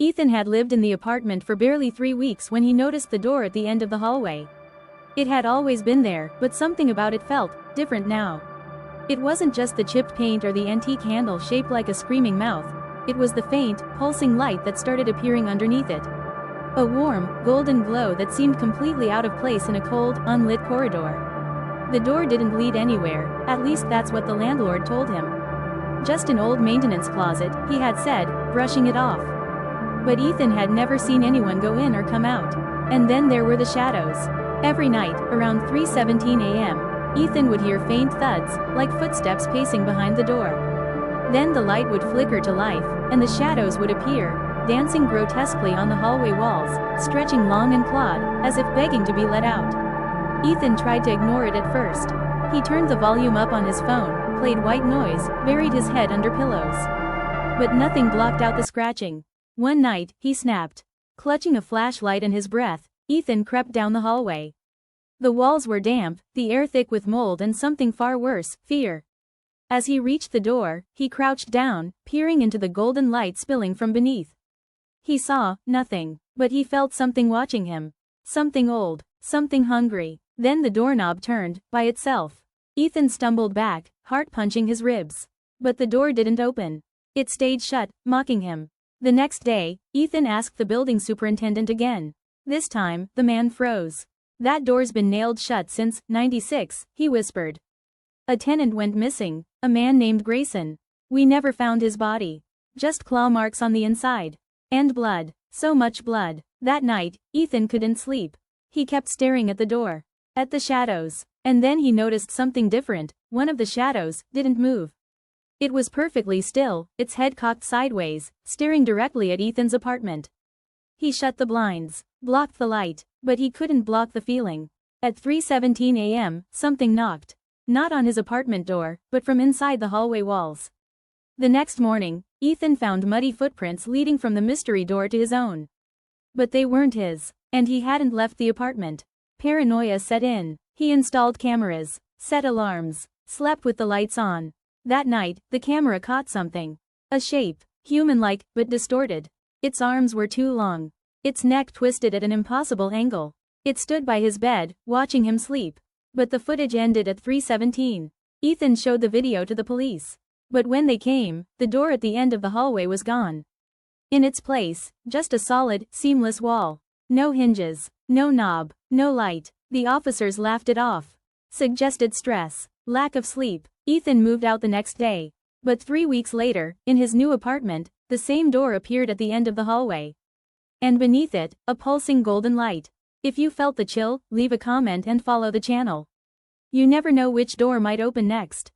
Ethan had lived in the apartment for barely 3 weeks when he noticed the door at the end of the hallway. It had always been there, but something about it felt different now. It wasn't just the chipped paint or the antique handle shaped like a screaming mouth. It was the faint, pulsing light that started appearing underneath it. A warm, golden glow that seemed completely out of place in a cold, unlit corridor. The door didn't lead anywhere, at least that's what the landlord told him. Just an old maintenance closet, he had said, brushing it off. But Ethan had never seen anyone go in or come out. And then there were the shadows. Every night, around 3:17 a.m., Ethan would hear faint thuds, like footsteps pacing behind the door. Then the light would flicker to life, and the shadows would appear, dancing grotesquely on the hallway walls, stretching long and clawed, as if begging to be let out. Ethan tried to ignore it at first. He turned the volume up on his phone, played white noise, buried his head under pillows. But nothing blocked out the scratching. One night, he snapped. Clutching a flashlight and his breath, Ethan crept down the hallway. The walls were damp, the air thick with mold and something far worse, fear. As he reached the door, he crouched down, peering into the golden light spilling from beneath. He saw nothing, but he felt something watching him. Something old, something hungry. Then the doorknob turned, by itself. Ethan stumbled back, heart punching his ribs. But the door didn't open. It stayed shut, mocking him. The next day, Ethan asked the building superintendent again. This time, the man froze. "That door's been nailed shut since '96, he whispered. "A tenant went missing, a man named Grayson. We never found his body. Just claw marks on the inside. And blood, so much blood." That night, Ethan couldn't sleep. He kept staring at the door. At the shadows. And then he noticed something different. One of the shadows didn't move. It was perfectly still, its head cocked sideways, staring directly at Ethan's apartment. He shut the blinds, blocked the light, but he couldn't block the feeling. At 3:17 a.m., something knocked. Not on his apartment door, but from inside the hallway walls. The next morning, Ethan found muddy footprints leading from the mystery door to his own. But they weren't his, and he hadn't left the apartment. Paranoia set in. He installed cameras, set alarms, slept with the lights on. That night, the camera caught something. A shape, human-like, but distorted. Its arms were too long. Its neck twisted at an impossible angle. It stood by his bed, watching him sleep. But the footage ended at 3:17. Ethan showed the video to the police. But when they came, the door at the end of the hallway was gone. In its place, just a solid, seamless wall. No hinges, no knob, no light. The officers laughed it off. Suggested stress, lack of sleep. Ethan moved out the next day. But 3 weeks later, in his new apartment, the same door appeared at the end of the hallway. And beneath it, a pulsing golden light. If you felt the chill, leave a comment and follow the channel. You never know which door might open next.